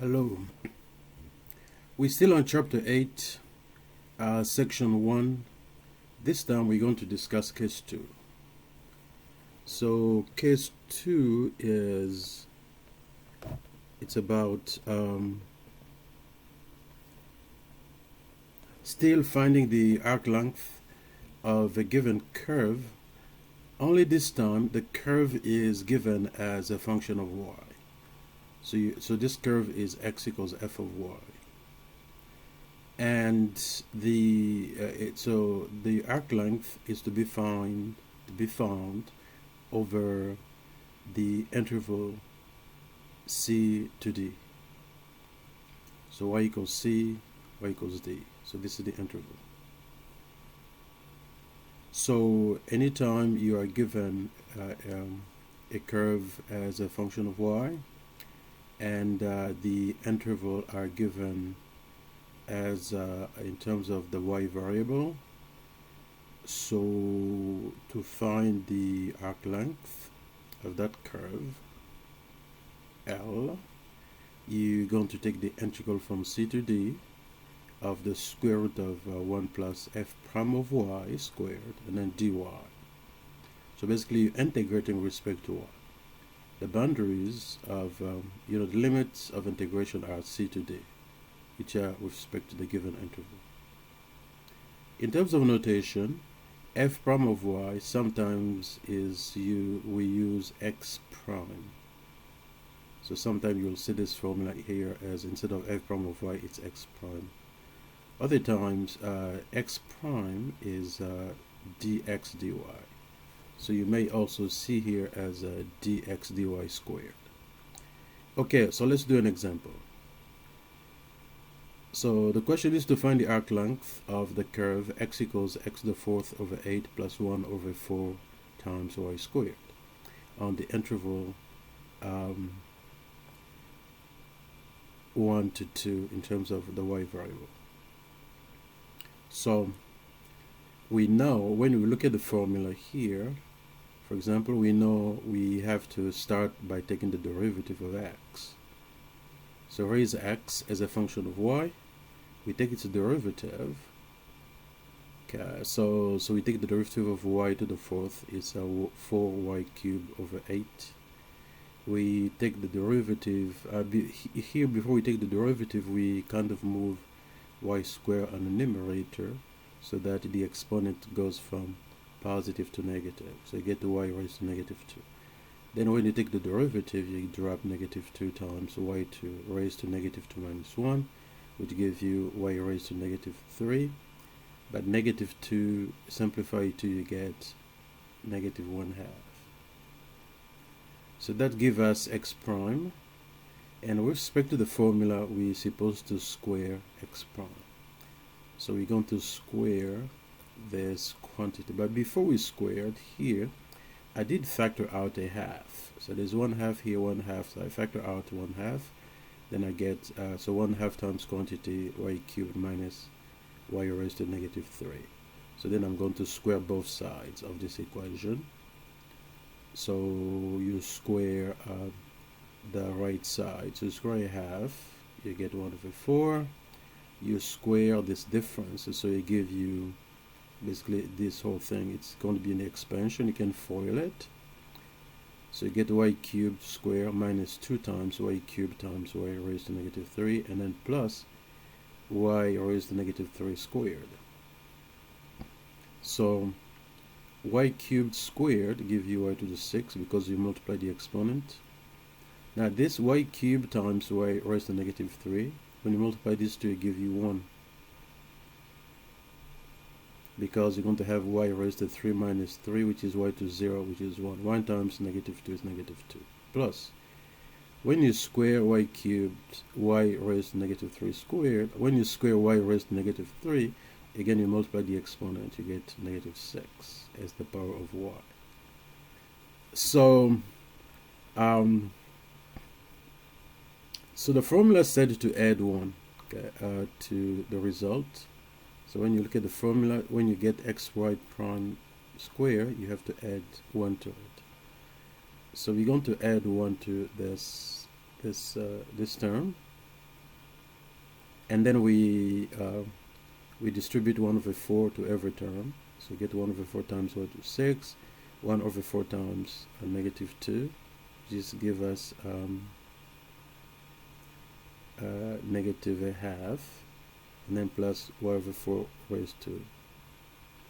Hello. We're still on Chapter 8, Section 1. This time we're going to discuss Case 2. So Case 2 is, it's about still finding the arc length of a given curve, only this time the curve is given as a function of y. So this curve is x equals f of y, and so the arc length is to be found over the interval c to d. So y equals c, y equals d. So this is the interval. So anytime you are given a curve as a function of y, and the interval are given as in terms of the y variable, so to find the arc length of that curve L, you're going to take the integral from c to d of the square root of 1 plus f prime of y squared, and then dy. So basically you're integrating with respect to y. The boundaries of, the limits of integration are c to d, which are with respect to the given interval. In terms of notation, f prime of y sometimes we use x prime. So sometimes you'll see this formula here as instead of f prime of y, it's x prime. Other times, x prime is dx dy. So you may also see here as a dx dy squared. Okay, so let's do an example. So the question is to find the arc length of the curve x equals x to the fourth over 8 plus 1 over 4 times y squared on the interval 1 to 2 in terms of the y variable. So we know when we look at the formula here, for example, we know we have to start by taking the derivative of x. So raise x as a function of y. We take its derivative. Okay, so we take the derivative of y to the fourth. It's 4y cubed over 8. We take the derivative here. Before we take the derivative, we kind of move y squared on the numerator so that the exponent goes from positive to negative. So you get the y raised to negative 2. Then when you take the derivative, you drop negative 2 times y to raised to negative 2 minus 1, which gives you y raised to negative 3. But negative 2 simplify to you get negative 1/2. So that gives us x prime. And with respect to the formula, we're supposed to square x prime. So we're going to square this quantity. But before we square it here, I did factor out a half. So there's 1/2 here, 1/2. So I factor out 1/2. Then I get, so 1/2 times quantity y cubed minus y raised to negative 3. So then I'm going to square both sides of this equation. So you square the right side. So square a half, you get 1 over 4. You square this difference, so it gives you basically this whole thing. It's going to be an expansion. You can FOIL it. So you get y cubed square minus 2 times y cubed times y raised to negative 3, and then plus y raised to negative 3 squared. So y cubed squared gives you y to the 6 because you multiply the exponent. Now this y cubed times y raised to negative 3, when you multiply these two, it gives you 1. Because you're going to have y raised to 3 minus 3, which is y to 0, which is 1. 1 times negative 2 is negative 2. Plus, when you square y cubed, y raised to negative 3 squared, when you square y raised to negative 3, again you multiply the exponent, you get negative 6 as the power of y. So, so the formula said to add 1 to the result. So when you look at the formula, when you get xy prime square, you have to add 1 to it. So we're going to add 1 to this term. and then we distribute 1/4 to every term. So we get 1/4 times y to 6, 1/4 times -2, just give us -1/2, and then plus y/4 raised to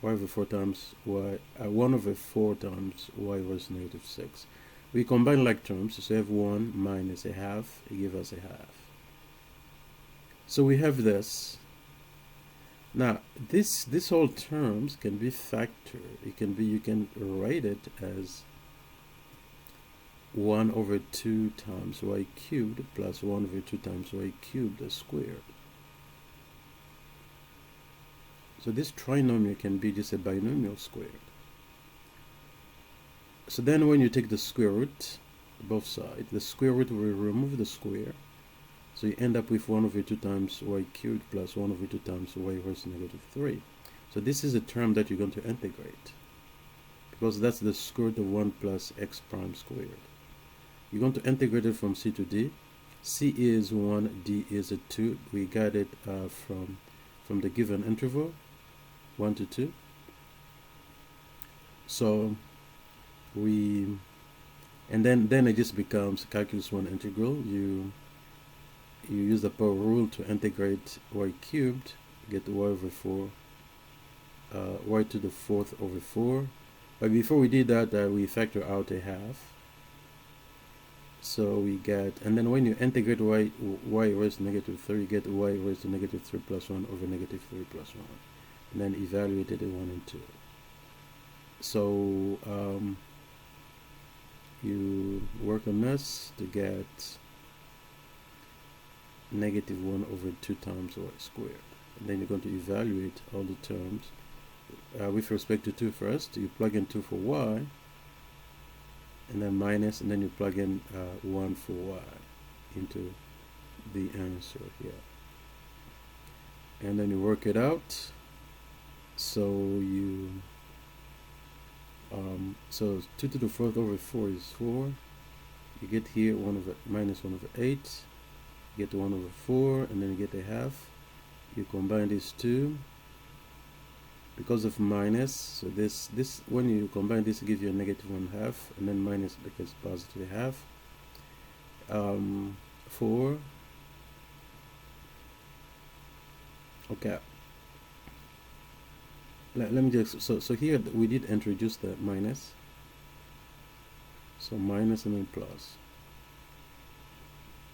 y/4 times y, 1/4 times y raised to -6. We combine like terms, so we have 1 minus 1/2, it gives us 1/2. So we have this. Now, this whole terms can be factored. You can write it as 1/2 times y cubed plus 1/2 times y cubed squared. So this trinomial can be just a binomial squared. So then when you take the square root, both sides, the square root will remove the square. So you end up with 1/2 times y cubed plus 1/2 times y raised to -3. So this is a term that you're going to integrate, because that's the square root of 1 plus x prime squared. You're going to integrate it from c to d. C is 1, d is a 2. We got it from the given interval, 1 to 2. So and then it just becomes calculus 1 integral. You use the power rule to integrate y cubed, get y/4, y to the 4th over 4. But before we did that, we factor out 1/2. So we get, and then when you integrate y raised to -3, you get y raised to -3 plus 1 over -3 plus 1. And then evaluate it at 1 and 2. So you work on this to get -1/2 times y squared. And then you're going to evaluate all the terms with respect to 2 first. You plug in 2 for y, and then minus, and then you plug in 1 for y into the answer here. And then you work it out. So so 2 to the 4th over 4 is 4. You get here -1/8. You get 1/4, and then you get 1/2. You combine these two because of minus. So this when you combine this, it gives you a -1/2, and then minus becomes positive 1/2. 4. Okay. Let me just, so here we did introduce the minus. So minus and then plus.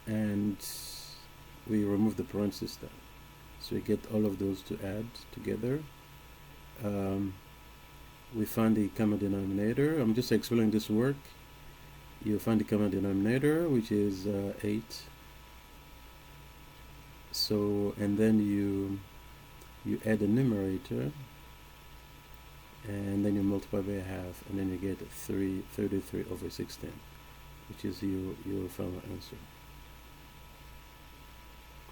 And we remove the parentheses then. So we get all of those to add together. We find the common denominator. I'm just explaining this work. You find the common denominator, which is 8. So, and then you add the numerator, and then you multiply by 1/2, and then you get 33/16, which is your final answer.